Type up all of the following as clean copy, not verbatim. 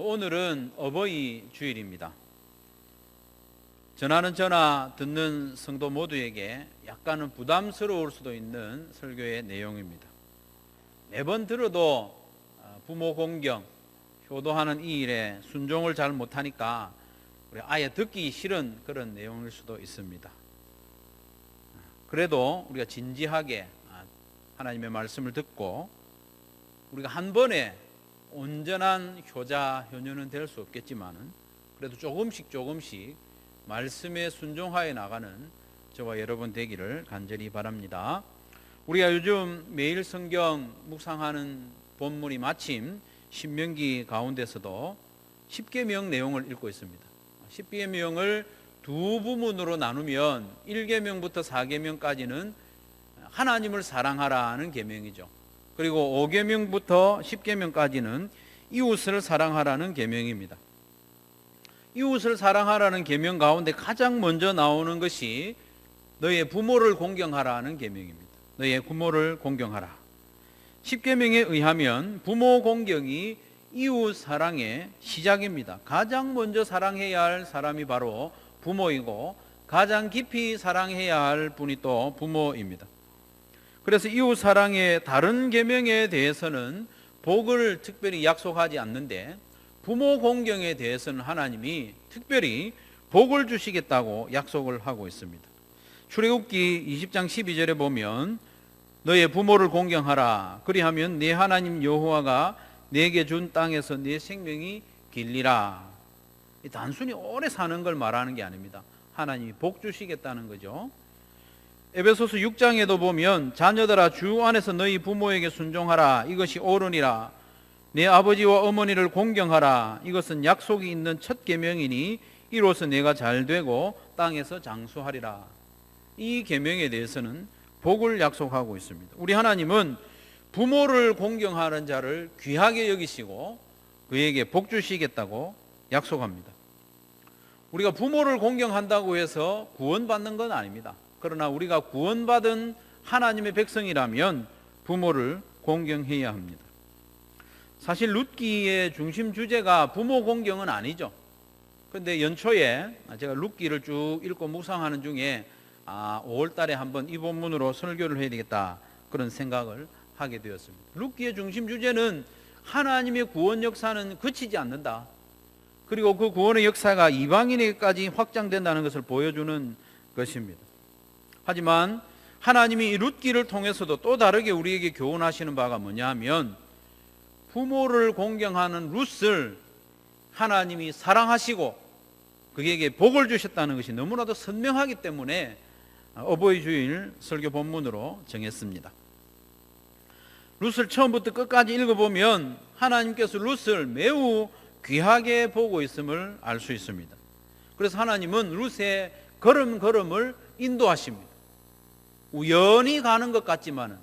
오늘은 어버이 주일입니다. 전하는 전하 듣는 성도 모두에게 약간은 부담스러울 수도 있는 설교의 내용입니다. 매번 들어도 부모 공경, 효도하는 이 일에 순종을 잘 못하니까 우리 아예 듣기 싫은 그런 내용일 수도 있습니다. 그래도 우리가 진지하게 하나님의 말씀을 듣고 우리가 한 번에 온전한 효자, 효녀는 될 수 없겠지만은 그래도 조금씩 말씀에 순종하여 나가는 저와 여러분 되기를 간절히 바랍니다. 우리가 요즘 매일 성경 묵상하는 본문이 마침 신명기 가운데서도 십계명 내용을 읽고 있습니다. 십계명을 두 부문으로 나누면 1계명부터 4계명까지는 하나님을 사랑하라는 계명이죠. 그리고 5계명부터 10계명까지는 이웃을 사랑하라는 계명입니다. 이웃을 사랑하라는 계명 가운데 가장 먼저 나오는 것이 너의 부모를 공경하라는 계명입니다. 너의 부모를 공경하라. 10계명에 의하면 부모 공경이 이웃 사랑의 시작입니다. 가장 먼저 사랑해야 할 사람이 바로 부모이고 가장 깊이 사랑해야 할 분이 또 부모입니다. 그래서 이웃 사랑의 다른 계명에 대해서는 복을 특별히 약속하지 않는데 부모 공경에 대해서는 하나님이 특별히 복을 주시겠다고 약속을 하고 있습니다. 출애굽기 20장 12절에 보면 너의 부모를 공경하라. 그리하면 네 하나님 여호와가 내게 준 땅에서 네 생명이 길리라. 단순히 오래 사는 걸 말하는 게 아닙니다. 하나님이 복 주시겠다는 거죠. 에베소서 6장에도 보면 자녀들아 주 안에서 너희 부모에게 순종하라. 이것이 옳으니라. 내 아버지와 어머니를 공경하라. 이것은 약속이 있는 첫 계명이니 이로써 내가 잘되고 땅에서 장수하리라. 이 계명에 대해서는 복을 약속하고 있습니다. 우리 하나님은 부모를 공경하는 자를 귀하게 여기시고 그에게 복 주시겠다고 약속합니다. 우리가 부모를 공경한다고 해서 구원받는 건 아닙니다. 그러나 우리가 구원받은 하나님의 백성이라면 부모를 공경해야 합니다. 사실 룻기의 중심 주제가 부모 공경은 아니죠. 그런데 연초에 제가 룻기를 쭉 읽고 묵상하는 중에 5월 달에 한번 이 본문으로 설교를 해야 되겠다 그런 생각을 하게 되었습니다. 룻기의 중심 주제는 하나님의 구원 역사는 그치지 않는다. 그리고 그 구원의 역사가 이방인에게까지 확장된다는 것을 보여주는 것입니다. 하지만 하나님이 이 룻기를 통해서도 또 다르게 우리에게 교훈하시는 바가 뭐냐 하면 부모를 공경하는 룻을 하나님이 사랑하시고 그에게 복을 주셨다는 것이 너무나도 선명하기 때문에 어버이 주일 설교 본문으로 정했습니다. 룻을 처음부터 끝까지 읽어보면 하나님께서 룻을 매우 귀하게 보고 있음을 알 수 있습니다. 그래서 하나님은 룻의 걸음걸음을 인도하십니다. 우연히 가는 것 같지만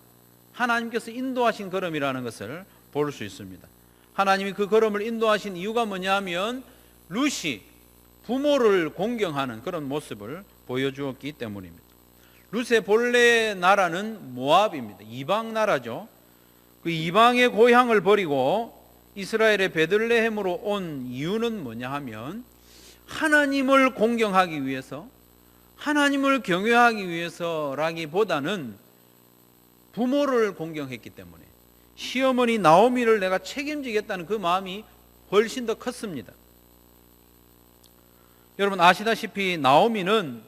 하나님께서 인도하신 걸음이라는 것을 볼 수 있습니다. 하나님이 그 걸음을 인도하신 이유가 뭐냐면 룻이 부모를 공경하는 그런 모습을 보여주었기 때문입니다. 룻의 본래 나라는 모압입니다. 이방 나라죠. 그 이방의 고향을 버리고 이스라엘의 베들레헴으로 온 이유는 뭐냐 하면 하나님을 공경하기 위해서, 하나님을 경외하기 위해서라기보다는 부모를 공경했기 때문에 시어머니 나오미를 내가 책임지겠다는 그 마음이 훨씬 더 컸습니다. 여러분 아시다시피 나오미는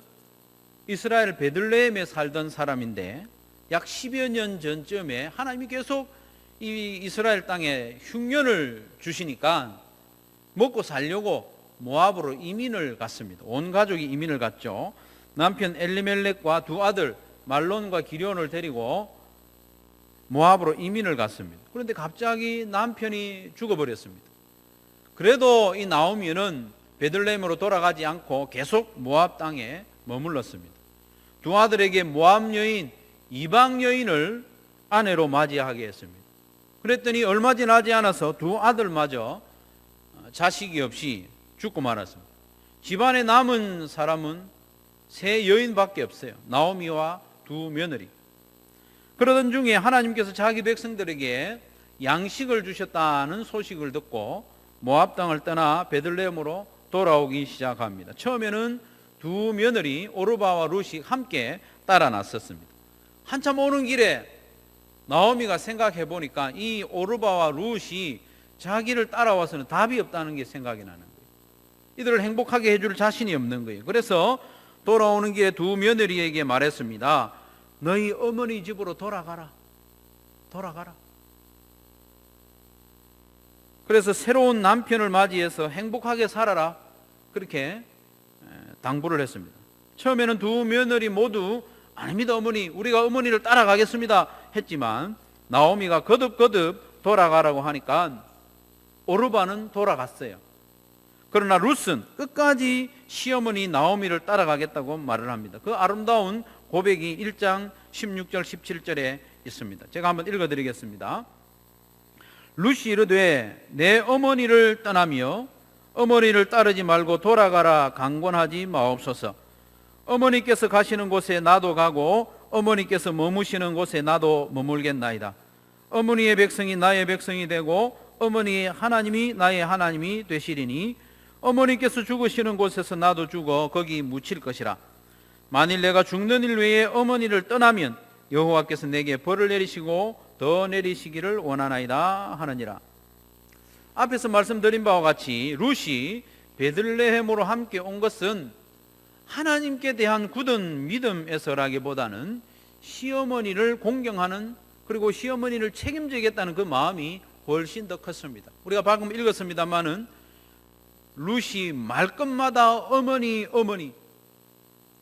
이스라엘 베들레헴에 살던 사람인데 약 10여 년 전쯤에 하나님이 계속 이 이스라엘 땅에 흉년을 주시니까 먹고 살려고 모압으로 이민을 갔습니다. 온 가족이 이민을 갔죠. 남편 엘리멜렉과 두 아들 말론과 기럧을 데리고 모압으로 이민을 갔습니다. 그런데 갑자기 남편이 죽어버렸습니다. 그래도 이 나오미는 베들레헴으로 돌아가지 않고 계속 모압 땅에 머물렀습니다. 두 아들에게 모압 여인, 이방 여인을 아내로 맞이하게 했습니다. 그랬더니 얼마 지나지 않아서 두 아들마저 자식이 없이 죽고 말았습니다. 집안에 남은 사람은 세 여인밖에 없어요. 나오미와 두 며느리. 그러던 중에 하나님께서 자기 백성들에게 양식을 주셨다는 소식을 듣고 모압 땅을 떠나 베들레헴으로 돌아오기 시작합니다. 처음에는 두 며느리 오르바와 룻이 함께 따라 나섰습니다. 한참 오는 길에 나오미가 생각해 보니까 이 오르바와 룻이 자기를 따라와서는 답이 없다는 게 생각이 나는 거예요. 이들을 행복하게 해줄 자신이 없는 거예요. 그래서 돌아오는 길에 두 며느리에게 말했습니다. 너희 어머니 집으로 돌아가라. 그래서 새로운 남편을 맞이해서 행복하게 살아라. 그렇게 당부를 했습니다. 처음에는 두 며느리 모두 아닙니다 어머니, 우리가 어머니를 따라가겠습니다 했지만 나오미가 거듭거듭 돌아가라고 하니까 오르바는 돌아갔어요. 그러나 룻은 끝까지 시어머니 나오미를 따라가겠다고 말을 합니다. 그 아름다운 고백이 1장 16절 17절에 있습니다. 제가 한번 읽어드리겠습니다. 룻이 이르되 내 어머니를 떠나며 어머니를 따르지 말고 돌아가라 강권하지 마옵소서. 어머니께서 가시는 곳에 나도 가고 어머니께서 머무시는 곳에 나도 머물겠나이다. 어머니의 백성이 나의 백성이 되고 어머니의 하나님이 나의 하나님이 되시리니 어머니께서 죽으시는 곳에서 나도 죽어 거기 묻힐 것이라. 만일 내가 죽는 일 외에 어머니를 떠나면 여호와께서 내게 벌을 내리시고 더 내리시기를 원하나이다 하느니라. 앞에서 말씀드린 바와 같이 룻이 베들레헴으로 함께 온 것은 하나님께 대한 굳은 믿음에서라기보다는 시어머니를 공경하는, 그리고 시어머니를 책임지겠다는 그 마음이 훨씬 더 컸습니다. 우리가 방금 읽었습니다마는 룻이 말끝마다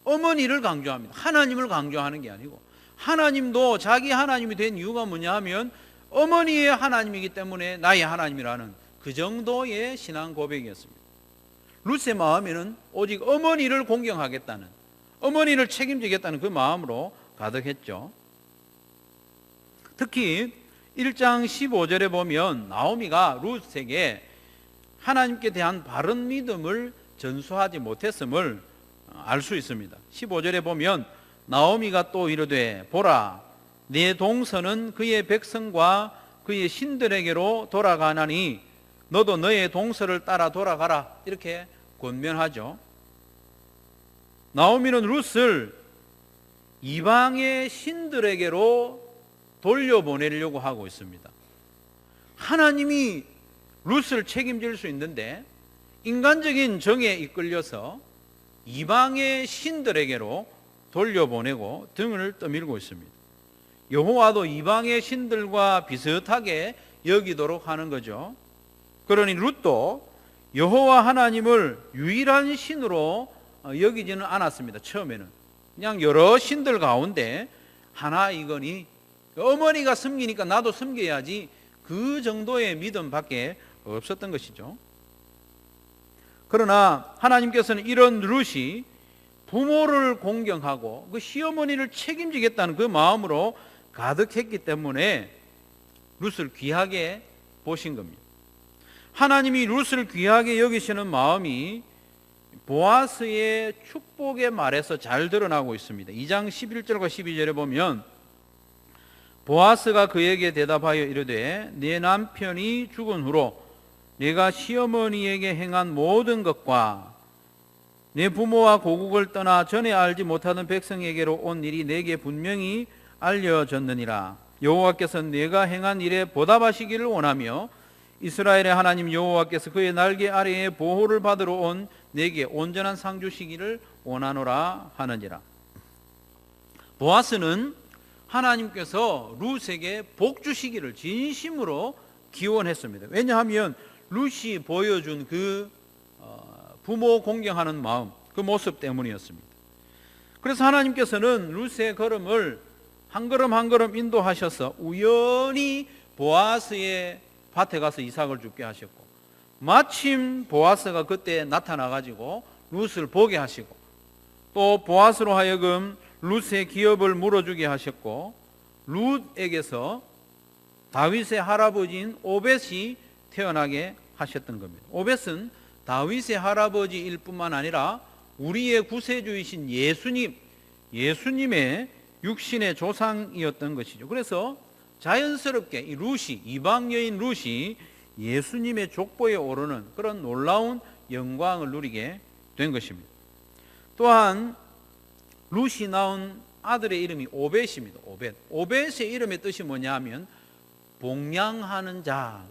어머니를 강조합니다. 하나님을 강조하는 게 아니고, 하나님도 자기 하나님이 된 이유가 뭐냐 하면 어머니의 하나님이기 때문에 나의 하나님이라는 그 정도의 신앙 고백이었습니다. 룻의 마음에는 오직 어머니를 공경하겠다는, 어머니를 책임지겠다는 그 마음으로 가득했죠. 특히 1장 15절에 보면 나오미가 룻에게 하나님께 대한 바른 믿음을 전수하지 못했음을 알 수 있습니다. 15절에 보면 나오미가 또 이르되 보라 내 동서는 그의 백성과 그의 신들에게로 돌아가나니 너도 너의 동서를 따라 돌아가라, 이렇게 권면하죠. 나오미는 룻을 이방의 신들에게로 돌려보내려고 하고 있습니다. 하나님이 룻을 책임질 수 있는데 인간적인 정에 이끌려서 이방의 신들에게로 돌려보내고 등을 떠밀고 있습니다. 여호와도 이방의 신들과 비슷하게 여기도록 하는 거죠. 그러니 룻도 여호와 하나님을 유일한 신으로 여기지는 않았습니다. 처음에는 그냥 여러 신들 가운데 하나이거니 어머니가 섬기니까 나도 섬겨야지, 그 정도의 믿음밖에 없었던 것이죠. 그러나 하나님께서는 이런 룻이 부모를 공경하고 그 시어머니를 책임지겠다는 그 마음으로 가득했기 때문에 룻을 귀하게 보신 겁니다. 하나님이 룻을 귀하게 여기시는 마음이 보아스의 축복의 말에서 잘 드러나고 있습니다. 2장 11절과 12절에 보면 보아스가 그에게 대답하여 이르되 내 남편이 죽은 후로 내가 시어머니에게 행한 모든 것과 내 부모와 고국을 떠나 전에 알지 못하던 백성에게로 온 일이 내게 분명히 알려졌느니라. 여호와께서 내가 행한 일에 보답하시기를 원하며 이스라엘의 하나님 여호와께서 그의 날개 아래에 보호를 받으러 온 내게 온전한 상 주시기를 원하노라 하느니라. 보아스는 하나님께서 룻에게 복 주시기를 진심으로 기원했습니다. 왜냐하면 룻이 보여준 그 부모 공경하는 마음, 그 모습 때문이었습니다. 그래서 하나님께서는 룻의 걸음을 한 걸음 한 걸음 인도하셔서 우연히 보아스의 밭에 가서 이삭을 죽게 하셨고, 마침 보아스가 그때 나타나가지고 룻을 보게 하시고, 또 보아스로 하여금 룻의 기업을 물어주게 하셨고, 룻에게서 다윗의 할아버지인 오벳이 태어나게 하셨던 겁니다. 오벳은 다윗의 할아버지일 뿐만 아니라 우리의 구세주이신 예수님의 육신의 조상이었던 것이죠. 그래서 자연스럽게 이 룻이, 이방 여인 룻이 예수님의 족보에 오르는 그런 놀라운 영광을 누리게 된 것입니다. 또한 룻이 낳은 아들의 이름이 오벳입니다. 오벳의 이름의 뜻이 뭐냐면 복양하는 자,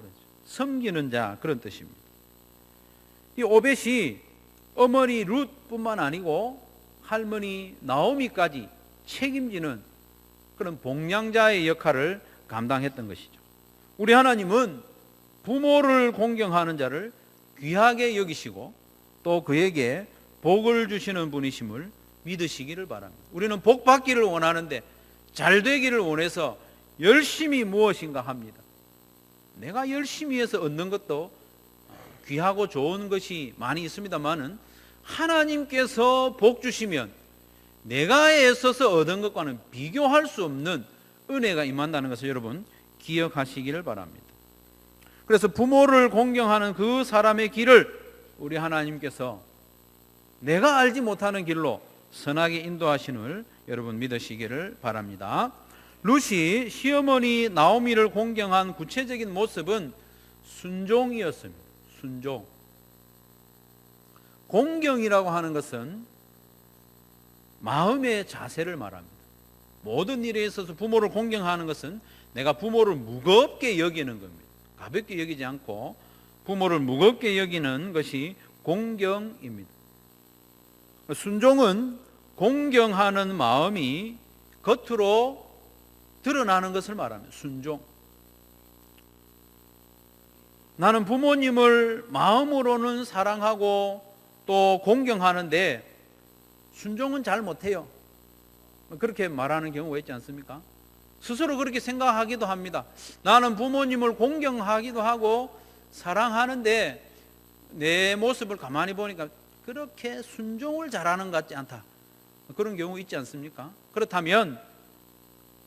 섬기는 자, 그런 뜻입니다. 이 오벳이 어머니 룻뿐만 아니고 할머니 나오미까지 책임지는 그런 복양자의 역할을 감당했던 것이죠. 우리 하나님은 부모를 공경하는 자를 귀하게 여기시고 또 그에게 복을 주시는 분이심을 믿으시기를 바랍니다. 우리는 복 받기를 원하는데 잘 되기를 원해서 열심히 무엇인가 합니다. 내가 열심히 해서 얻는 것도 귀하고 좋은 것이 많이 있습니다만은 하나님께서 복 주시면 내가 애써서 얻은 것과는 비교할 수 없는 은혜가 임한다는 것을 여러분 기억하시기를 바랍니다. 그래서 부모를 공경하는 그 사람의 길을 우리 하나님께서 내가 알지 못하는 길로 선하게 인도하시는 여러분 믿으시기를 바랍니다. 룻이 시어머니 나오미를 공경한 구체적인 모습은 순종이었습니다. 순종. 공경이라고 하는 것은 마음의 자세를 말합니다. 모든 일에 있어서 부모를 공경하는 것은 내가 부모를 무겁게 여기는 겁니다. 가볍게 여기지 않고 부모를 무겁게 여기는 것이 공경입니다. 순종은 공경하는 마음이 겉으로 드러나는 것을 말합니다. 순종. 나는 부모님을 마음으로는 사랑하고 또 공경하는데 순종은 잘 못해요. 그렇게 말하는 경우가 있지 않습니까? 스스로 그렇게 생각하기도 합니다. 나는 부모님을 공경하기도 하고 사랑하는데 내 모습을 가만히 보니까 그렇게 순종을 잘하는 것 같지 않다. 그런 경우 있지 않습니까? 그렇다면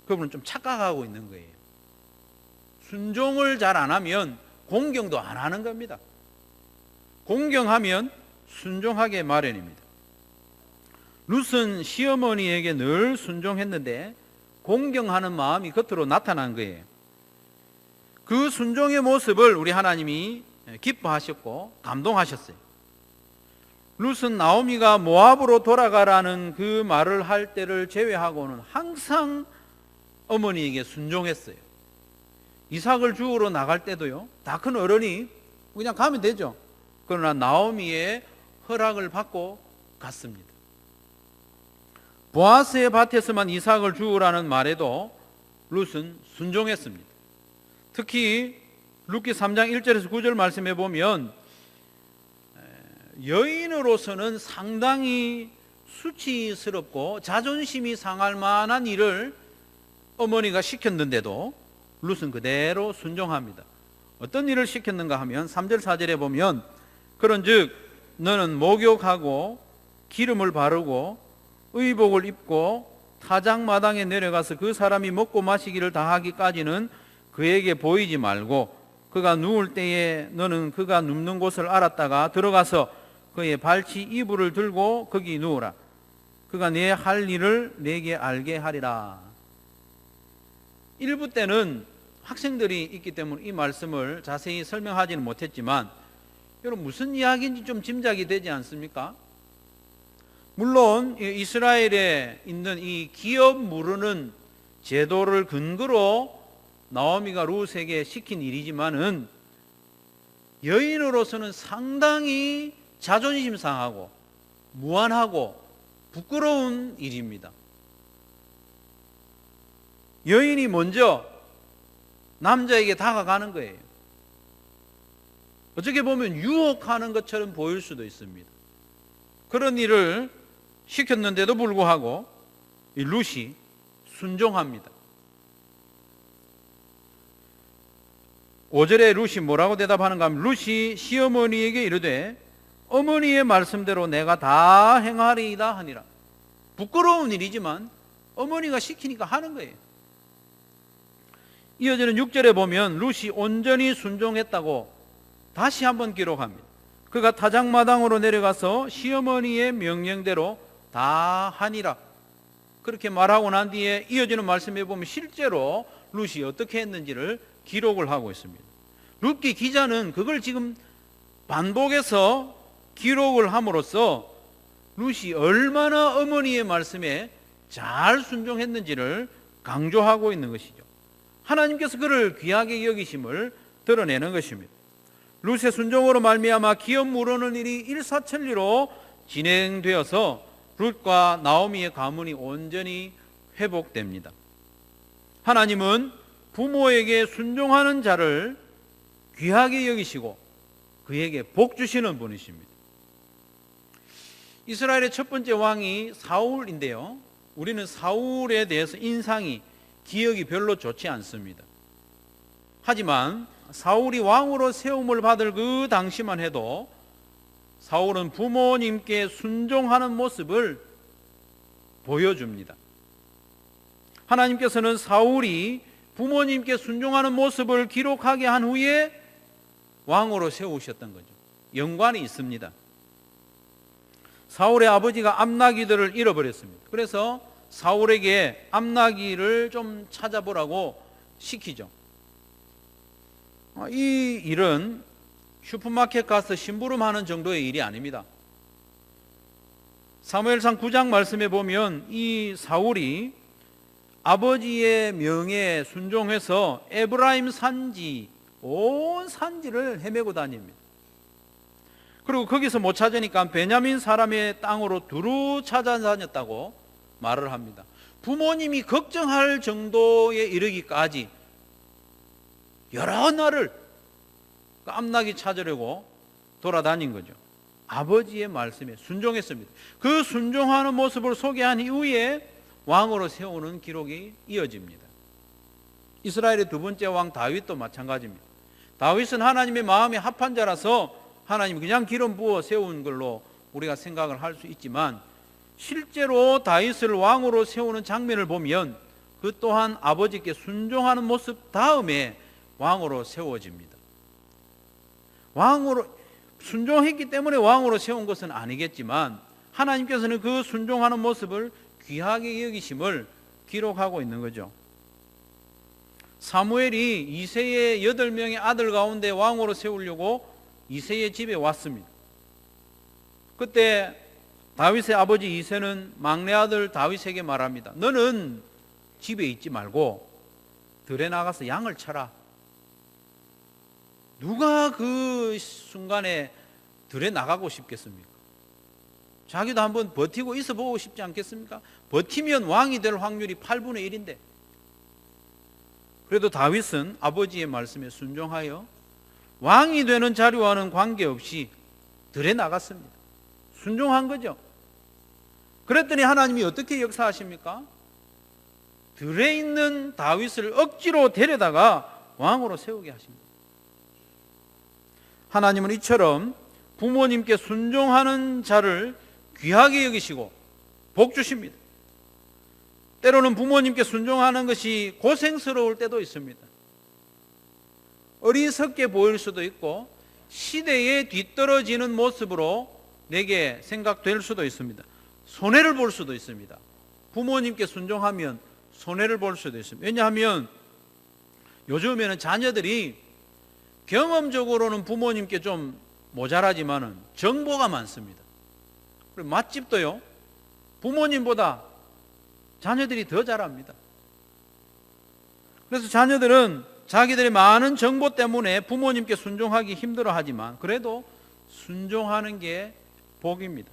그분은 좀 착각하고 있는 거예요. 순종을 잘 안 하면 공경도 안 하는 겁니다. 공경하면 순종하게 마련입니다. 룻은 시어머니에게 늘 순종했는데 공경하는 마음이 겉으로 나타난 거예요. 그 순종의 모습을 우리 하나님이 기뻐하셨고 감동하셨어요. 룻은 나오미가 모압으로 돌아가라는 그 말을 할 때를 제외하고는 항상 어머니에게 순종했어요. 이삭을 주우러 나갈 때도요, 다 큰 어른이 그냥 가면 되죠. 그러나 나오미의 허락을 받고 갔습니다. 보아스의 밭에서만 이삭을 주우라는 말에도 룻은 순종했습니다. 특히 룻기 3장 1절에서 9절 말씀해 보면 여인으로서는 상당히 수치스럽고 자존심이 상할 만한 일을 어머니가 시켰는데도 룻은 그대로 순종합니다. 어떤 일을 시켰는가 하면 3절 4절에 보면 그런즉 너는 목욕하고 기름을 바르고 의복을 입고 타작마당에 내려가서 그 사람이 먹고 마시기를 다 하기까지는 그에게 보이지 말고 그가 누울 때에 너는 그가 눕는 곳을 알았다가 들어가서 그의 발치 이불을 들고 거기 누우라. 그가 내 할 일을 내게 알게 하리라. 1부 때는 학생들이 있기 때문에 이 말씀을 자세히 설명하지는 못했지만 여러분 무슨 이야기인지 좀 짐작이 되지 않습니까? 물론 이스라엘에 있는 이 기업 무르는 제도를 근거로 나오미가 룻에게 시킨 일이지만은 여인으로서는 상당히 자존심 상하고 무안하고 부끄러운 일입니다. 여인이 먼저 남자에게 다가가는 거예요. 어떻게 보면 유혹하는 것처럼 보일 수도 있습니다. 그런 일을 시켰는데도 불구하고 이 룻이 순종합니다. 5절에 룻이 뭐라고 대답하는가 하면 룻이 시어머니에게 이르되 어머니의 말씀대로 내가 다 행하리이다 하니라. 부끄러운 일이지만 어머니가 시키니까 하는 거예요. 이어지는 6절에 보면 룻이 온전히 순종했다고 다시 한번 기록합니다. 그가 타작마당으로 내려가서 시어머니의 명령대로 다 하니라. 그렇게 말하고 난 뒤에 이어지는 말씀에 보면 실제로 룻이 어떻게 했는지를 기록을 하고 있습니다. 룻기 기자는 그걸 지금 반복해서 기록을 함으로써 룻이 얼마나 어머니의 말씀에 잘 순종했는지를 강조하고 있는 것이죠. 하나님께서 그를 귀하게 여기심을 드러내는 것입니다. 룻의 순종으로 말미암아 기업 물어는 일이 일사천리로 진행되어서 룻과 나오미의 가문이 온전히 회복됩니다. 하나님은 부모에게 순종하는 자를 귀하게 여기시고 그에게 복 주시는 분이십니다. 이스라엘의 첫 번째 왕이 사울인데요, 우리는 사울에 대해서 인상이, 기억이 별로 좋지 않습니다. 하지만 사울이 왕으로 세움을 받을 그 당시만 해도 사울은 부모님께 순종하는 모습을 보여줍니다. 하나님께서는 사울이 부모님께 순종하는 모습을 기록하게 한 후에 왕으로 세우셨던 거죠. 연관이 있습니다. 사울의 아버지가 암나귀들을 잃어버렸습니다. 그래서 사울에게 암나귀를 좀 찾아보라고 시키죠. 이 일은 슈퍼마켓 가서 심부름하는 정도의 일이 아닙니다. 사무엘상 9장 말씀에 보면 이 사울이 아버지의 명에 순종해서 에브라임 산지, 온 산지를 헤매고 다닙니다. 그리고 거기서 못 찾으니까 베냐민 사람의 땅으로 두루 찾아다녔다고 말을 합니다. 부모님이 걱정할 정도에 이르기까지 여러 날을 암나귀 찾으려고 돌아다닌 거죠. 아버지의 말씀에 순종했습니다. 그 순종하는 모습을 소개한 이후에 왕으로 세우는 기록이 이어집니다. 이스라엘의 두 번째 왕 다윗도 마찬가지입니다. 다윗은 하나님의 마음에 합한 자라서 하나님이 그냥 기름 부어 세운 걸로 우리가 생각을 할 수 있지만, 실제로 다윗을 왕으로 세우는 장면을 보면 그 또한 아버지께 순종하는 모습 다음에 왕으로 세워집니다. 왕으로 순종했기 때문에 왕으로 세운 것은 아니겠지만 하나님께서는 그 순종하는 모습을 귀하게 여기심을 기록하고 있는 거죠. 사무엘이 이새의 8명의 아들 가운데 왕으로 세우려고 이새의 집에 왔습니다. 그때 다윗의 아버지 이새는 막내 아들 다윗에게 말합니다. 너는 집에 있지 말고 들에 나가서 양을 쳐라. 누가 그 순간에 들에 나가고 싶겠습니까? 자기도 한번 버티고 있어 보고 싶지 않겠습니까? 버티면 왕이 될 확률이 8분의 1인데. 그래도 다윗은 아버지의 말씀에 순종하여 왕이 되는 자리와는 관계없이 들에 나갔습니다. 순종한 거죠. 그랬더니 하나님이 어떻게 역사하십니까? 들에 있는 다윗을 억지로 데려다가 왕으로 세우게 하십니다. 하나님은 이처럼 부모님께 순종하는 자를 귀하게 여기시고 복 주십니다. 때로는 부모님께 순종하는 것이 고생스러울 때도 있습니다. 어리석게 보일 수도 있고 시대에 뒤떨어지는 모습으로 내게 생각될 수도 있습니다. 손해를 볼 수도 있습니다. 부모님께 순종하면 손해를 볼 수도 있습니다. 왜냐하면 요즘에는 자녀들이 경험적으로는 부모님께 좀 모자라지만은 정보가 많습니다. 그리고 맛집도요, 부모님보다 자녀들이 더 잘합니다. 그래서 자녀들은 자기들의 많은 정보 때문에 부모님께 순종하기 힘들어하지만 그래도 순종하는 게 복입니다.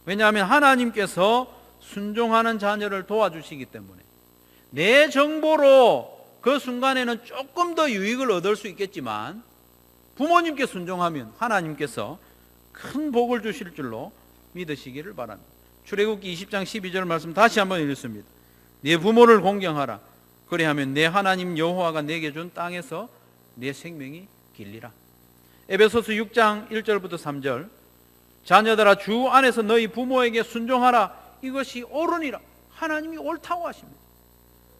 왜냐하면 하나님께서 순종하는 자녀를 도와주시기 때문에 내 정보로 그 순간에는 조금 더 유익을 얻을 수 있겠지만 부모님께 순종하면 하나님께서 큰 복을 주실 줄로 믿으시기를 바랍니다. 출애굽기 20장 12절 말씀 다시 한번 읽습니다. 네 부모를 공경하라. 그리하면 내 하나님 여호와가 내게 준 땅에서 내 생명이 길리라. 에베소서 6장 1절부터 3절 자녀들아 주 안에서 너희 부모에게 순종하라. 이것이 옳으니라. 하나님이 옳다고 하십니다.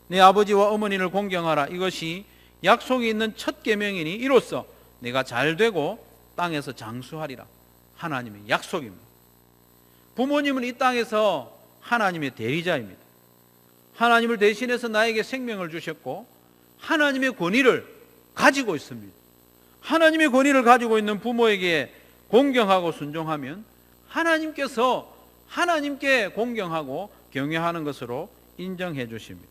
내 아버지와 어머니를 공경하라. 이것이 약속이 있는 첫 계명이니 이로써 내가 잘되고 땅에서 장수하리라. 하나님의 약속입니다. 부모님은 이 땅에서 하나님의 대리자입니다. 하나님을 대신해서 나에게 생명을 주셨고 하나님의 권위를 가지고 있습니다. 하나님의 권위를 가지고 있는 부모에게 공경하고 순종하면 하나님께서 하나님께 공경하고 경외하는 것으로 인정해 주십니다.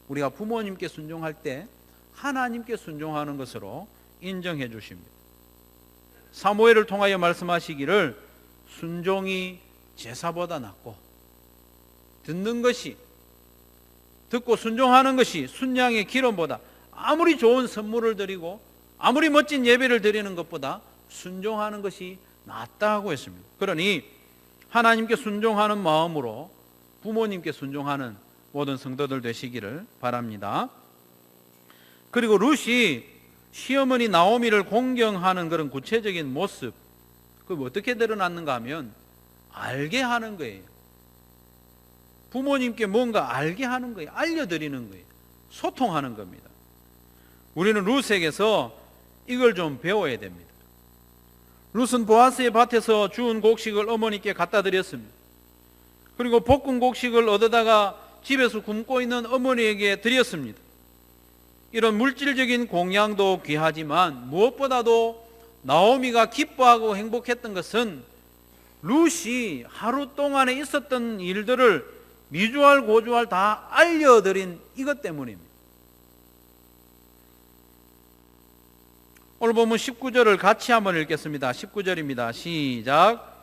우리가 부모님께 순종할 때 하나님께 순종하는 것으로 인정해 주십니다. 사무엘을 통하여 말씀하시기를 순종이 제사보다 낫고 듣고 순종하는 것이 순양의 기름보다, 아무리 좋은 선물을 드리고 아무리 멋진 예배를 드리는 것보다 순종하는 것이 낫다고 했습니다. 그러니 하나님께 순종하는 마음으로 부모님께 순종하는 모든 성도들 되시기를 바랍니다. 그리고 룻이 시어머니 나오미를 공경하는 그런 구체적인 모습, 그게 어떻게 드러났는가 하면 알게 하는 거예요. 부모님께 뭔가 알게 하는 거예요. 알려드리는 거예요. 소통하는 겁니다. 우리는 룻에게서 이걸 좀 배워야 됩니다. 룻은 보아스의 밭에서 주운 곡식을 어머니께 갖다 드렸습니다. 그리고 볶은 곡식을 얻어다가 집에서 굶고 있는 어머니에게 드렸습니다. 이런 물질적인 공양도 귀하지만 무엇보다도 나오미가 기뻐하고 행복했던 것은 룻이 하루 동안에 있었던 일들을 미주알 고주알 다 알려드린 이것 때문입니다. 오늘 보면 19절을 같이 한번 읽겠습니다. 19절입니다. 시작.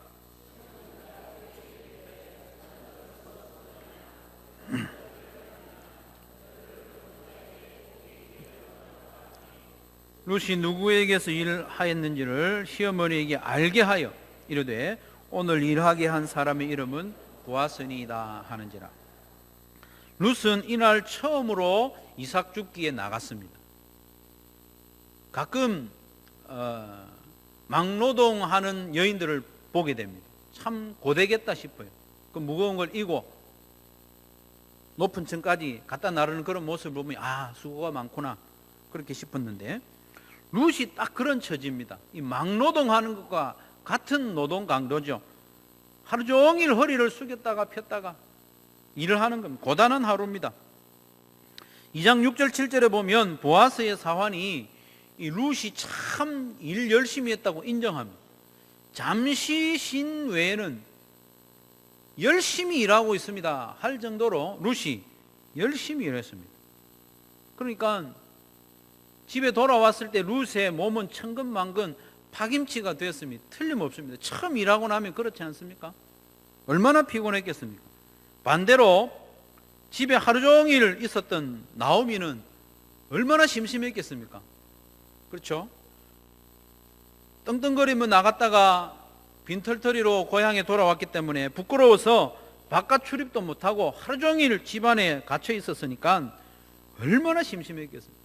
룻이 누구에게서 일하였는지를 시어머니에게 알게 하여 이르되 오늘 일하게 한 사람의 이름은 보아스니이다 하는지라. 룻은 이날 처음으로 이삭 줍기에 나갔습니다. 가끔 막노동하는 여인들을 보게 됩니다. 참 고되겠다 싶어요. 그 무거운 걸 이고 높은 층까지 갖다 나르는 그런 모습을 보면 수고가 많구나 그렇게 싶었는데, 룻이 딱 그런 처지입니다. 이 막노동하는 것과 같은 노동 강도죠. 하루 종일 허리를 숙였다가 폈다가 일을 하는 겁니다. 고단한 하루입니다. 2장 6절 7절에 보면 보아스의 사환이 이 룻이 참 일 열심히 했다고 인정합니다. 잠시 쉰 외에는 열심히 일하고 있습니다 할 정도로 룻이 열심히 일했습니다. 그러니까 집에 돌아왔을 때 룻의 몸은 천근만근 파김치가 되었습니다. 틀림없습니다. 처음 일하고 나면 그렇지 않습니까? 얼마나 피곤했겠습니까? 반대로 집에 하루 종일 있었던 나오미는 얼마나 심심했겠습니까? 그렇죠? 떵떵거리며 나갔다가 빈털터리로 고향에 돌아왔기 때문에 부끄러워서 바깥 출입도 못하고 하루 종일 집안에 갇혀 있었으니까 얼마나 심심했겠습니까?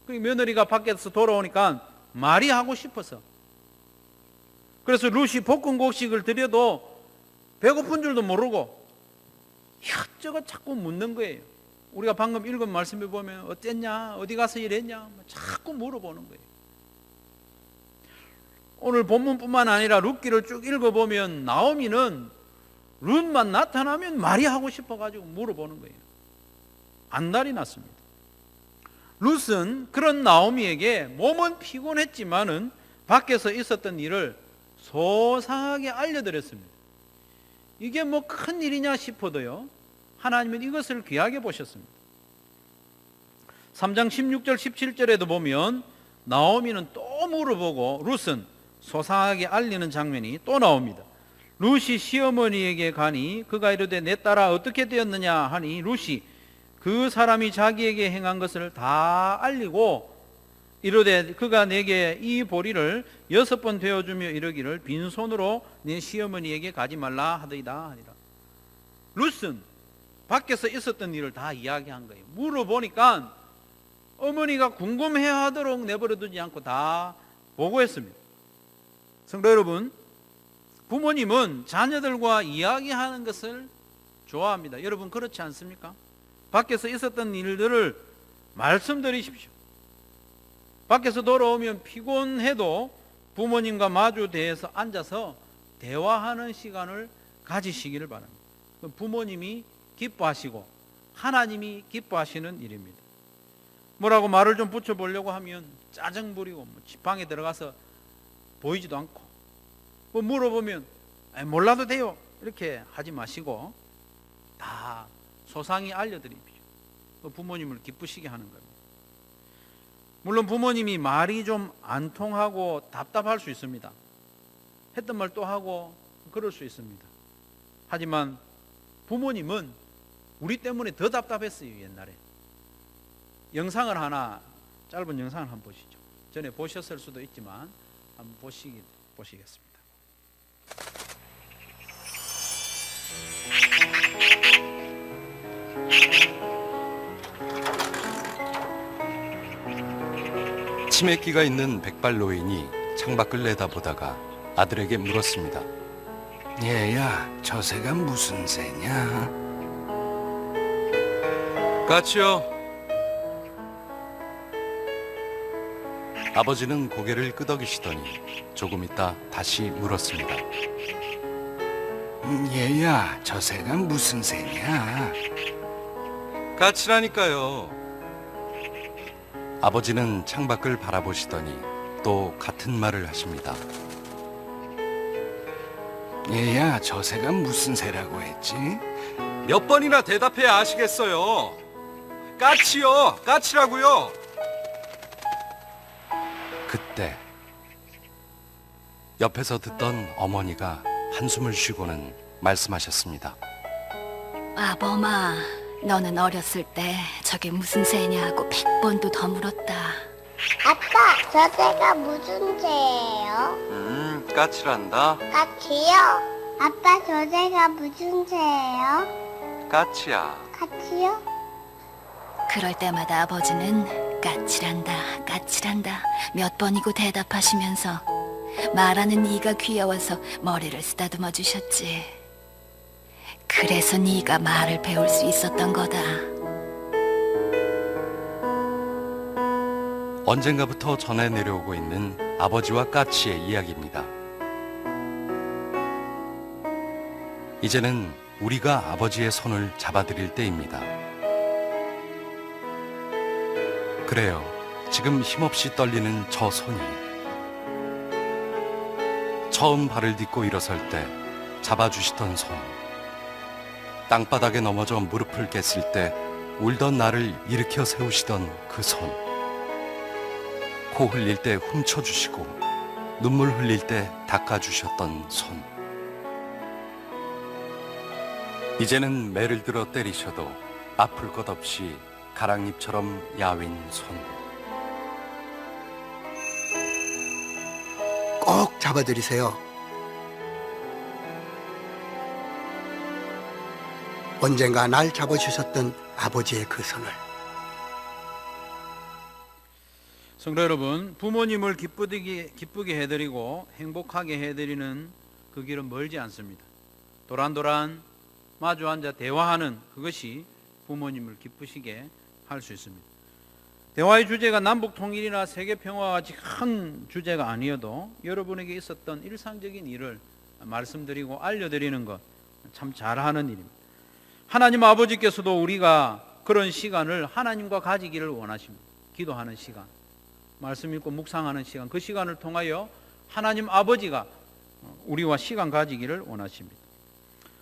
그 며느리가 밖에서 돌아오니까 말이 하고 싶어서, 그래서 룻이 볶은 곡식을 드려도 배고픈 줄도 모르고 이것저것 자꾸 묻는 거예요. 우리가 방금 읽은 말씀에 보면 어땠냐, 어디 가서 일했냐, 자꾸 물어보는 거예요. 오늘 본문뿐만 아니라 룻기를 쭉 읽어보면 나오미는 룻만 나타나면 말이 하고 싶어가지고 물어보는 거예요. 안달이 났습니다. 룻은 그런 나오미에게 몸은 피곤했지만은 밖에서 있었던 일을 소상하게 알려드렸습니다. 이게 뭐 큰 일이냐 싶어도요, 하나님은 이것을 귀하게 보셨습니다. 3장 16절 17절에도 보면 나오미는 또 물어보고 룻은 소상하게 알리는 장면이 또 나옵니다. 룻이 시어머니에게 가니 그가 이르되 내 딸아 어떻게 되었느냐 하니 룻이 그 사람이 자기에게 행한 것을 다 알리고 이르되 그가 내게 이 보리를 6번 되어주며 이르기를 빈손으로 내 시어머니에게 가지 말라 하더이다 하니라. 룻은 밖에서 있었던 일을 다 이야기한 거예요. 물어보니까 어머니가 궁금해하도록 내버려두지 않고 다 보고했습니다. 성도 여러분, 부모님은 자녀들과 이야기하는 것을 좋아합니다. 여러분 그렇지 않습니까? 밖에서 있었던 일들을 말씀드리십시오. 밖에서 돌아오면 피곤해도 부모님과 마주 대해서 앉아서 대화하는 시간을 가지시기를 바랍니다. 부모님이 기뻐하시고 하나님이 기뻐하시는 일입니다. 뭐라고 말을 좀 붙여보려고 하면 짜증 부리고 방에 들어가서 보이지도 않고 뭐 물어보면 몰라도 돼요 이렇게 하지 마시고 다 소상히 알려드립시오. 부모님을 기쁘시게 하는 겁니다. 물론 부모님이 말이 좀 안 통하고 답답할 수 있습니다. 했던 말 또 하고 그럴 수 있습니다. 하지만 부모님은 우리 때문에 더 답답했어요. 옛날에 영상을 하나, 짧은 영상을 한번 보시죠. 전에 보셨을 수도 있지만 한번 보시겠습니다. 치매기가 있는 백발 노인이 창밖을 내다보다가 아들에게 물었습니다. 얘야, 저 새가 무슨 새냐? 까치요. 아버지는 고개를 끄덕이시더니 조금 있다 다시 물었습니다. 얘야, 저 새가 무슨 새냐? 까치라니까요. 아버지는 창밖을 바라보시더니 또 같은 말을 하십니다. 얘야, 저 새가 무슨 새라고 했지? 몇 번이나 대답해야 아시겠어요. 까치요, 까치라고요. 그때 옆에서 듣던 어머니가 한숨을 쉬고는 말씀하셨습니다. 아범아, 너는 어렸을 때 저게 무슨 새냐고 100번도 더 물었다. 아빠, 저 새가 무슨 새예요? 까치란다. 까치요? 아빠, 저 새가 무슨 새예요? 까치야. 까치요? 그럴 때마다 아버지는 까칠한다, 까칠한다 몇 번이고 대답하시면서 말하는 네가 귀여워서 머리를 쓰다듬어 주셨지. 그래서 네가 말을 배울 수 있었던 거다. 언젠가부터 전해 내려오고 있는 아버지와 까치의 이야기입니다. 이제는 우리가 아버지의 손을 잡아드릴 때입니다. 그래요. 지금 힘없이 떨리는 저 손이 처음 발을 딛고 일어설 때 잡아주시던 손, 땅바닥에 넘어져 무릎을 깼을 때 울던 나를 일으켜 세우시던 그 손, 코 흘릴 때 훔쳐주시고 눈물 흘릴 때 닦아주셨던 손. 이제는 매를 들어 때리셔도 아플 것 없이 가랑잎처럼 야윈 손. 꼭 잡아드리세요. 언젠가 날 잡아주셨던 아버지의 그 손을. 성도 여러분, 부모님을 기쁘게 해드리고 행복하게 해드리는 그 길은 멀지 않습니다. 도란도란 마주 앉아 대화하는 그것이 부모님을 기쁘시게 할 수 있습니다. 대화의 주제가 남북 통일이나 세계 평화와 같이 큰 주제가 아니어도 여러분에게 있었던 일상적인 일을 말씀드리고 알려드리는 것 참 잘하는 일입니다. 하나님 아버지께서도 우리가 그런 시간을 하나님과 가지기를 원하십니다. 기도하는 시간, 말씀 읽고 묵상하는 시간, 그 시간을 통하여 하나님 아버지가 우리와 시간 가지기를 원하십니다.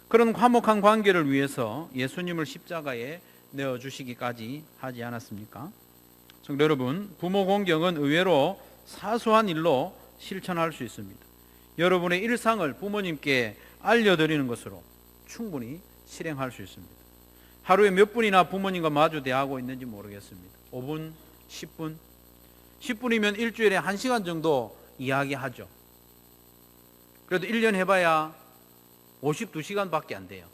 그런 화목한 관계를 위해서 예수님을 십자가에 내어주시기까지 하지 않았습니까? 성도 여러분, 부모 공경은 의외로 사소한 일로 실천할 수 있습니다. 여러분의 일상을 부모님께 알려드리는 것으로 충분히 실행할 수 있습니다. 하루에 몇 분이나 부모님과 마주 대하고 있는지 모르겠습니다. 5분, 10분, 10분이면 일주일에 1시간 정도 이야기하죠. 그래도 1년 해봐야 52시간밖에 안 돼요.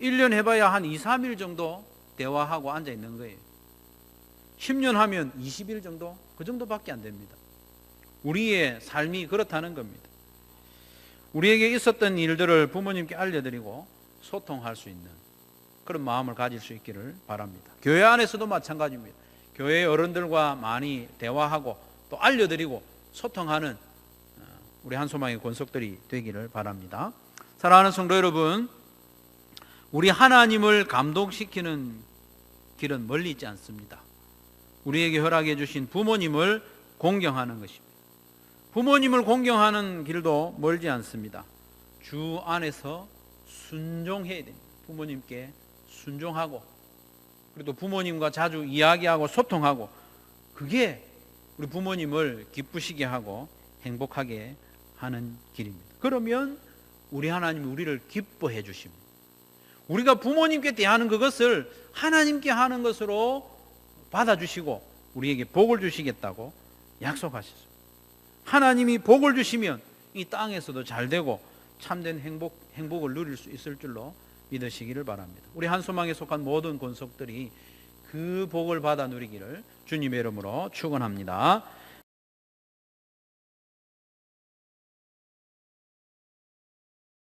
1년 해봐야 한 2, 3일 정도 대화하고 앉아 있는 거예요. 10년 하면 20일 정도? 그 정도밖에 안 됩니다. 우리의 삶이 그렇다는 겁니다. 우리에게 있었던 일들을 부모님께 알려드리고 소통할 수 있는 그런 마음을 가질 수 있기를 바랍니다. 교회 안에서도 마찬가지입니다. 교회 어른들과 많이 대화하고 또 알려드리고 소통하는 우리 한소망의 권속들이 되기를 바랍니다. 사랑하는 성도 여러분, 우리 하나님을 감동시키는 길은 멀리 있지 않습니다. 우리에게 허락해 주신 부모님을 공경하는 것입니다. 부모님을 공경하는 길도 멀지 않습니다. 주 안에서 순종해야 됩니다. 부모님께 순종하고, 그리고 부모님과 자주 이야기하고 소통하고, 그게 우리 부모님을 기쁘시게 하고 행복하게 하는 길입니다. 그러면 우리 하나님이 우리를 기뻐해 주십니다. 우리가 부모님께 대하는 그것을 하나님께 하는 것으로 받아주시고 우리에게 복을 주시겠다고 약속하셨습니다. 하나님이 복을 주시면 이 땅에서도 잘 되고 참된 행복을 누릴 수 있을 줄로 믿으시기를 바랍니다. 우리 한소망에 속한 모든 권속들이 그 복을 받아 누리기를 주님의 이름으로 축원합니다.